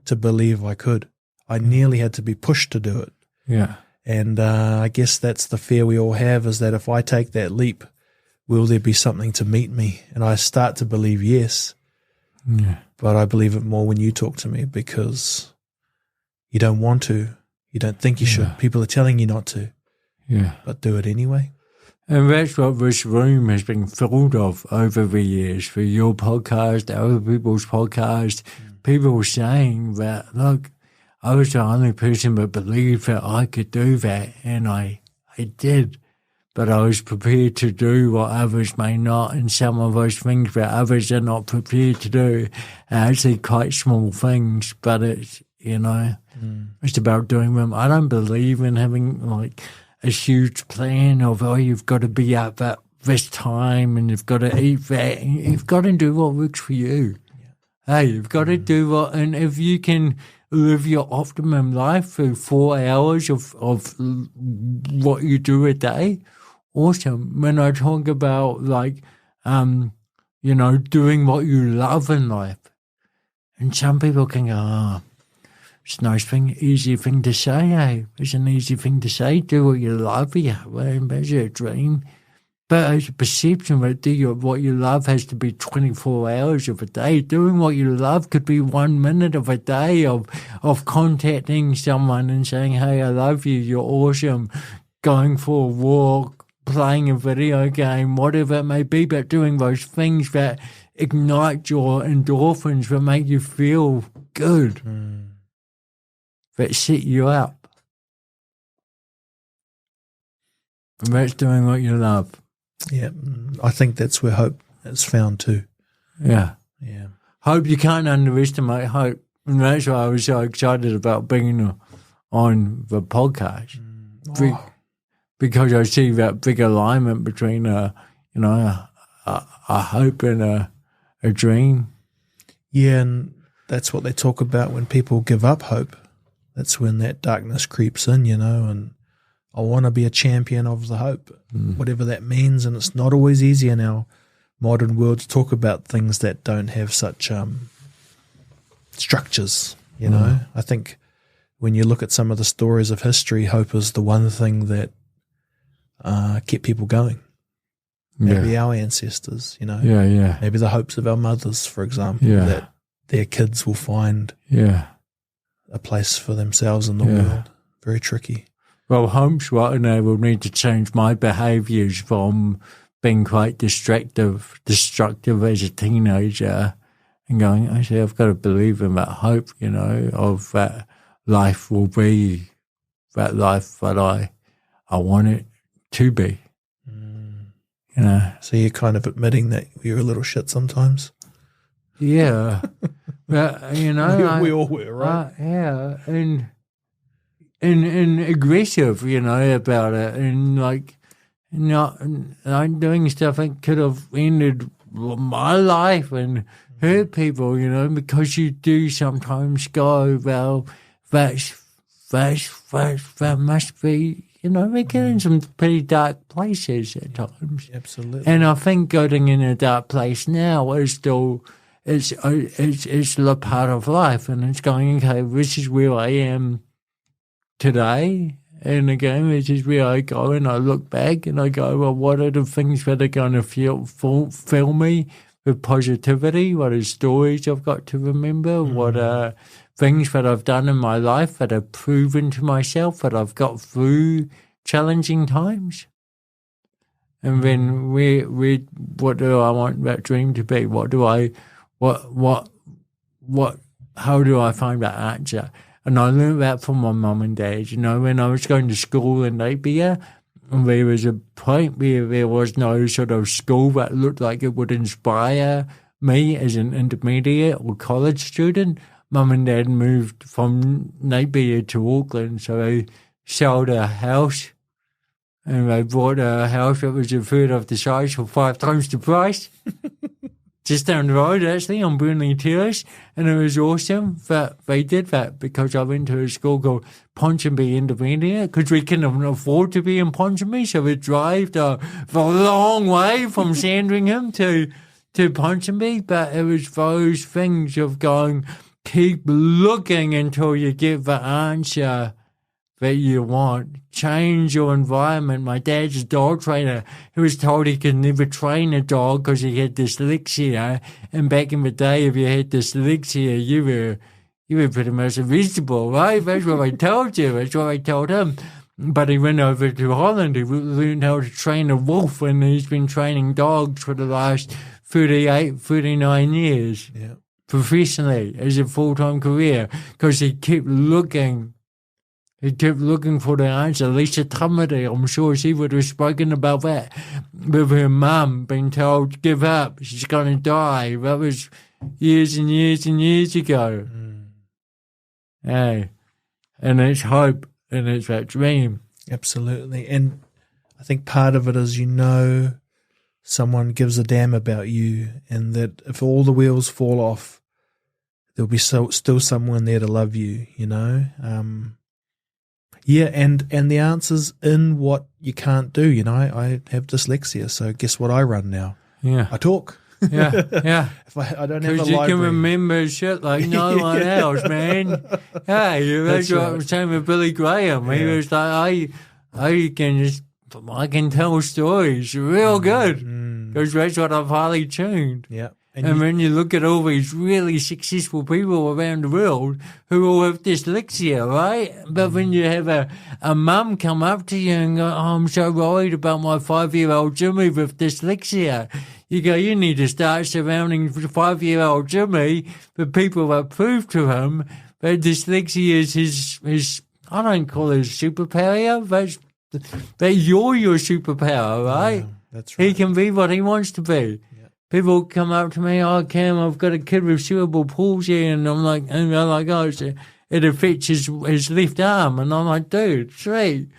to believe I could. I nearly had to be pushed to do it. Yeah. And I guess that's the fear we all have, is that if I take that leap, will there be something to meet me? And I start to believe yes. Yeah. But I believe it more when you talk to me, because you don't want to. You don't think you should. People are telling you not to. Yeah. But do it anyway. And that's what this room has been filled of over the years, through your podcast, other people's podcasts, people saying that, look, I was the only person that believed that I could do that, and I did. But I was prepared to do what others may not, and some of those things that others are not prepared to do are actually quite small things, but it's, it's about doing them. I don't believe in having, like, a huge plan of, you've got to be up at this time and you've got to eat that. You've got to do what works for you. Yeah. Hey, you've got to do what, and if you can live your optimum life through 4 hours of what you do a day, awesome. When I talk about, like, doing what you love in life, and some people can go, it's a nice thing, easy thing to say, eh? It's an easy thing to say, do what you love, that's your dream. But it's a perception that what you love has to be 24 hours of a day. Doing what you love could be 1 minute of a day of contacting someone and saying, hey, I love you, you're awesome, going for a walk, playing a video game, whatever it may be, but doing those things that ignite your endorphins, that make you feel good. That set you up. And that's doing what you love. Yeah, I think that's where hope is found too. Yeah. Yeah. Hope, you can't underestimate hope. And that's why I was so excited about being on the podcast. Because I see that big alignment between, a hope and a dream. Yeah, and that's what they talk about when people give up hope. That's when that darkness creeps in, and I want to be a champion of the hope, whatever that means. And it's not always easy in our modern world to talk about things that don't have such structures, I think when you look at some of the stories of history, hope is the one thing that kept people going. Maybe our ancestors, Maybe the hopes of our mothers, for example, that their kids will find a place for themselves in the world. Very tricky. Well, hope's what enabled me to change my behaviours from being quite destructive as a teenager, and going, actually, I've got to believe in that hope, of that life will be that life that I want it to be. So you're kind of admitting that you're a little shit sometimes? Yeah. But, we all were, right? And aggressive, about it, and like not doing stuff that could have ended my life and hurt people, because you do sometimes go, well, that must be, we get in some pretty dark places at times. Absolutely. And I think going in a dark place now is still, it's a part of life, and it's going, okay, this is where I am today, and again, this is where I go, and I look back and I go, well, what are the things that are going to fill me with positivity? What are stories I've got to remember? What are things that I've done in my life that have proven to myself that I've got through challenging times? And then what do I want that dream to be? How do I find that answer? And I learned that from my mum and dad. When I was going to school in Napier, there was a point where there was no sort of school that looked like it would inspire me as an intermediate or college student. Mum and dad moved from Napier to Auckland, so they sold a house, and they bought a house that was a third of the size for 5 times the price. Just down the road, actually, on Burnley Terrace, and it was awesome that they did that, because I went to a school called Ponsonby Intermediate, because we couldn't afford to be in Ponsonby, so we drove the long way from Sandringham to Ponsonby, but it was those things of going, keep looking until you get the answer that you want. Change your environment. My dad's a dog trainer. He was told he could never train a dog because he had dyslexia. And back in the day, if you had dyslexia, you were pretty much a vegetable, right? That's what I told you. That's what I told him. but he went over to Holland. He learned how to train a wolf, and he's been training dogs for the last 39 years. Yeah. Professionally as a full-time career, because he kept looking for the answer. Lisa Tumity, I'm sure she would have spoken about that with her mum being told, give up, she's going to die. That was years and years and years ago. Hey, and it's hope, and it's that dream. Absolutely. And I think part of it is, someone gives a damn about you, and that if all the wheels fall off, there'll be still someone there to love you, and the answer's in what you can't do. I have dyslexia, so guess what I run now? Yeah. I talk. Yeah. If I don't have a Because you library. can remember shit like no one else, man. Hey, that's what I was saying with Billy Graham. He was like, I can tell stories real good, because that's what I've highly tuned. Yeah. And when you look at all these really successful people around the world who all have dyslexia, right? But when you have a mum come up to you and go, oh, I'm so worried about my 5-year-old Jimmy with dyslexia, you go, you need to start surrounding 5-year-old Jimmy with people that prove to him that dyslexia is his I don't call it superpower, that you're your superpower, right? Yeah, that's right. He can be what he wants to be. People come up to me, oh, Cam, I've got a kid with cerebral palsy, and I'm like, oh, it affects his left arm. And I'm like, dude, sweet.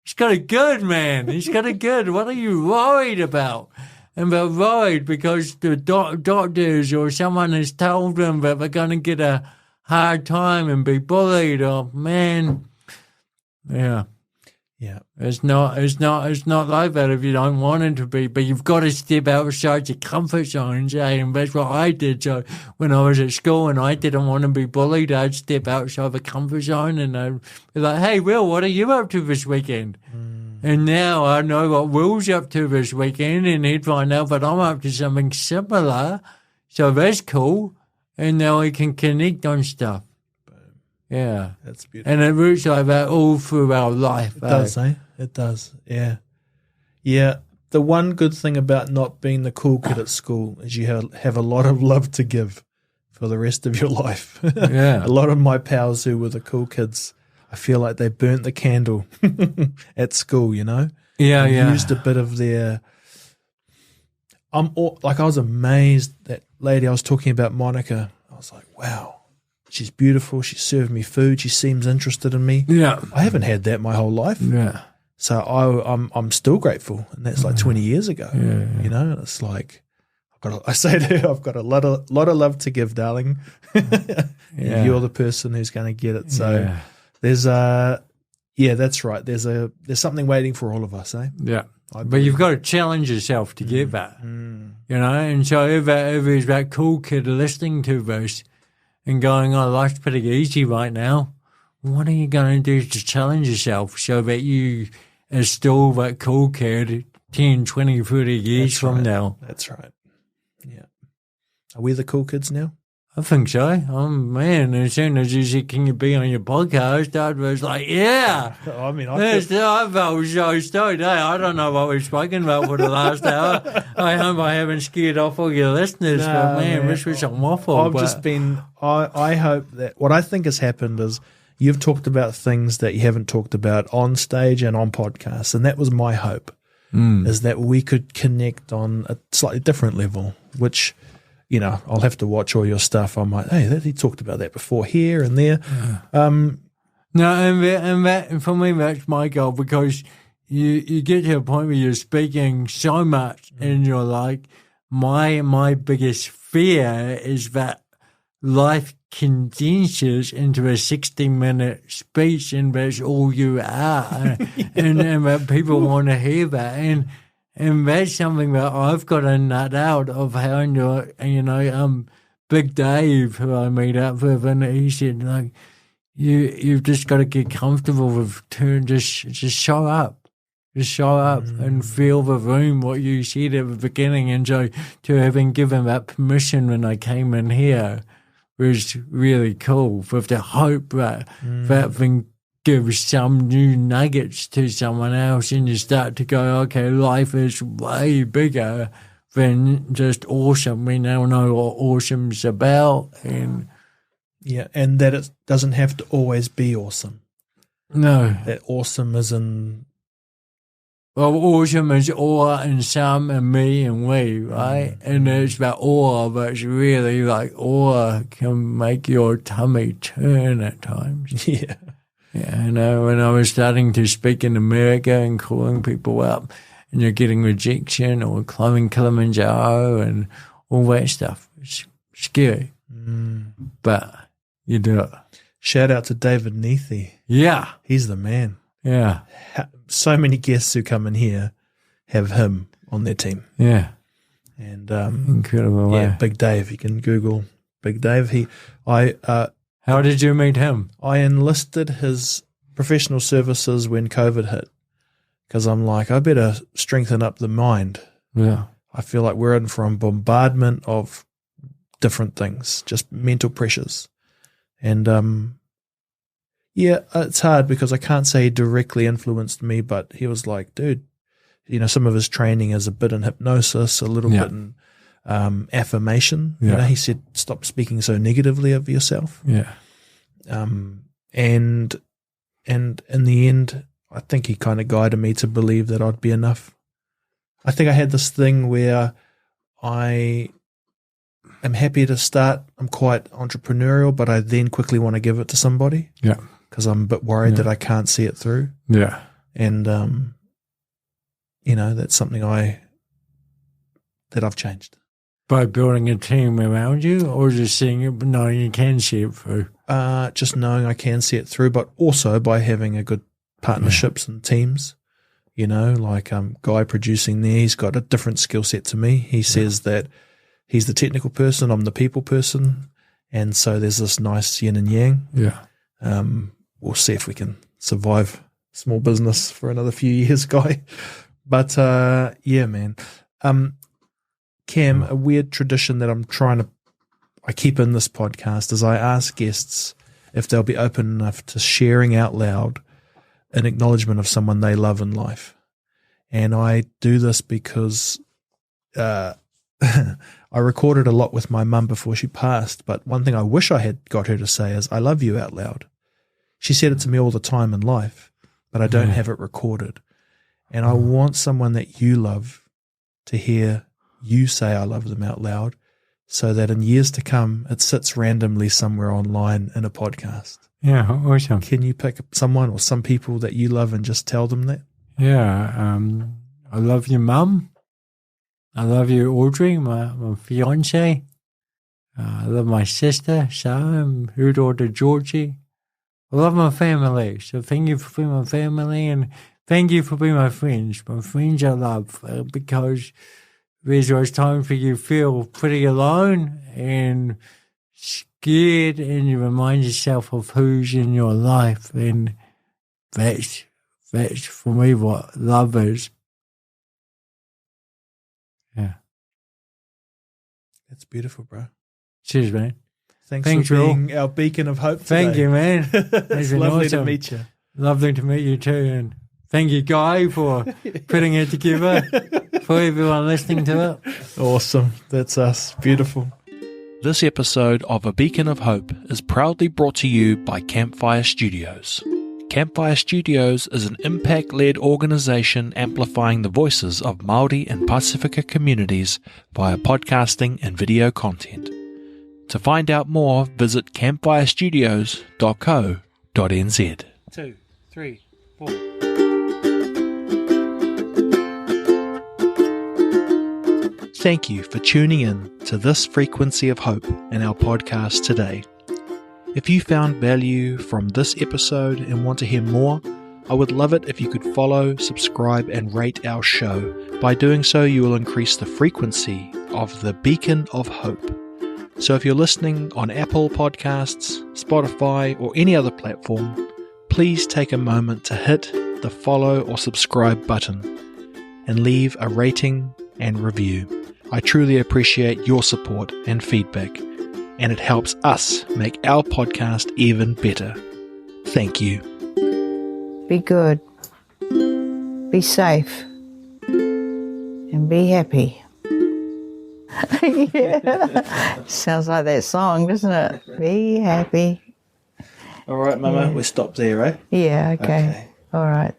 He's got it good, man. He's got it good. What are you worried about? And they're worried because the doctors or someone has told them that they're going to get a hard time and be bullied. Oh, man. Yeah. Yeah. It's not like that if you don't want it to be, but you've got to step outside your comfort zone, and that's what I did. So when I was at school and I didn't want to be bullied, I'd step outside the comfort zone and I'd be like, hey, Will, what are you up to this weekend? And now I know what Will's up to this weekend, and he'd find out that I'm up to something similar. So that's cool. And now we can connect on stuff. Yeah. That's beautiful. And it works like that all through our life. It does, eh? It does, yeah. Yeah, the one good thing about not being the cool kid at school is you have a lot of love to give for the rest of your life. Yeah. A lot of my pals who were the cool kids, I feel like they burnt the candle at school, Yeah, and used a bit of their... I was amazed, that lady I was talking about, Monica, I was like, wow. She's beautiful. She served me food. She seems interested in me. Yeah. I haven't had that my whole life. Yeah. So I'm still grateful, and that's like 20 years ago. Yeah. It's like I say to her, I've got a lot of love to give, darling. Yeah. You're the person who's going to get it. So there's that's right. There's something waiting for all of us, eh? Yeah. But you've got to challenge yourself to get that. And so if there's that cool kid listening to this and going, oh, life's pretty easy right now, what are you going to do to challenge yourself so that you are still that cool kid 10, 20, 30 years from now? That's right. Yeah. Are we the cool kids now? I think so. Oh, man, as soon as you said, can you be on your podcast, I was like, yeah. I mean, I felt so stoked. I don't know what we've spoken about for the last hour. I hope I haven't scared off all your listeners, but man, this was some waffle. I hope that what I think has happened is you've talked about things that you haven't talked about on stage and on podcasts, and that was my hope, is that we could connect on a slightly different level, which... I'll have to watch all your stuff. I'm like, hey, he talked about that before here and there. No, and that for me, that's my goal, because you get to a point where you're speaking so much, and you're like, my biggest fear is that life condenses into a 60-minute speech, and that's all you are, and that people want to hear that, and that's something that I've got to nut out of how, Big Dave, who I meet up with, and he said, like, you've just got to get comfortable with just show up. Just show up and feel the room, what you said at the beginning. And so to having given that permission when I came in here was really cool, with the hope that that thing give some new nuggets to someone else, and you start to go, okay, life is way bigger than just awesome. We now know what awesome's about, and and that it doesn't have to always be awesome. no. That awesome is in Well, awesome is awe and some and me and we, right? And it's about awe, but it's really like awe can make your tummy turn at times. yeah. Yeah, I know. When I was starting to speak in America and calling people up, and you're getting rejection or climbing Kilimanjaro and all that stuff, it's scary. But you do it. Shout out to David Neathy. Yeah, He's the man. yeah, So many guests who come in here have him on their team. yeah. And Incredible. yeah, Way. Big Dave. You can Google Big Dave. How did you meet him? I enlisted his professional services when COVID hit because I'm like, I better strengthen up the mind. Yeah, I feel like we're in for a bombardment of different things, just mental pressures. And it's hard because I can't say he directly influenced me, but he was like, dude, some of his training is a bit in hypnosis, a little bit in affirmation. Yeah. He said, stop speaking so negatively of yourself. yeah, And in the end, I think he kind of guided me to believe that I'd be enough. I think I had this thing where I am happy to start. I'm quite entrepreneurial, but I then quickly want to give it to somebody. yeah, Because I'm a bit worried that I can't see it through. yeah. And, that's something that I've changed. By building a team around you, or just seeing it, but knowing you can see it through? Just knowing I can see it through, but also by having a good partnerships and teams. Like Guy producing there, he's got a different skill set to me. He says that he's the technical person, I'm the people person. And so there's this nice yin and yang. Yeah. We'll see if we can survive small business for another few years, Guy. But, man. Cam, a weird tradition that I keep in this podcast is I ask guests if they'll be open enough to sharing out loud an acknowledgement of someone they love in life. And I do this because I recorded a lot with my mum before she passed, but one thing I wish I had got her to say is, I love you out loud. She said it to me all the time in life, but I don't have it recorded. And I want someone that you love to hear you say I love them out loud, so that in years to come, it sits randomly somewhere online in a podcast. Yeah, awesome. Can you pick someone or some people that you love and just tell them that? Yeah, I love your mum. I love you, Audrey, my fiance. I love my sister, Sarah, and her daughter, Georgie. I love my family, so thank you for being my family, and thank you for being my friends. My friends I love, because there's always time for you to feel pretty alone and scared, and you remind yourself of who's in your life, and that's for me what love is. Yeah. That's beautiful, bro. Cheers, man. Thanks for being our beacon of hope today. Thank you, man. It's lovely to meet you. Lovely to meet you too, and thank you, Guy, for putting it together for everyone listening to it. Awesome. That's us. Beautiful. This episode of A Beacon of Hope is proudly brought to you by Campfire Studios. Campfire Studios is an impact-led organisation amplifying the voices of Māori and Pasifika communities via podcasting and video content. To find out more, visit campfirestudios.co.nz. 2, 3, 4. Thank you for tuning in to this frequency of hope in our podcast today. If you found value from this episode and want to hear more, I would love it if you could follow, subscribe, and rate our show. By doing so, you will increase the frequency of the Beacon of Hope. So if you're listening on Apple Podcasts, Spotify, or any other platform, please take a moment to hit the follow or subscribe button and leave a rating and review. I truly appreciate your support and feedback, and it helps us make our podcast even better. Thank you. be good, be safe, and be happy. Yeah. Sounds like that song, doesn't it? Be happy. All right, Mama, we stop there, eh? Yeah, okay. All right.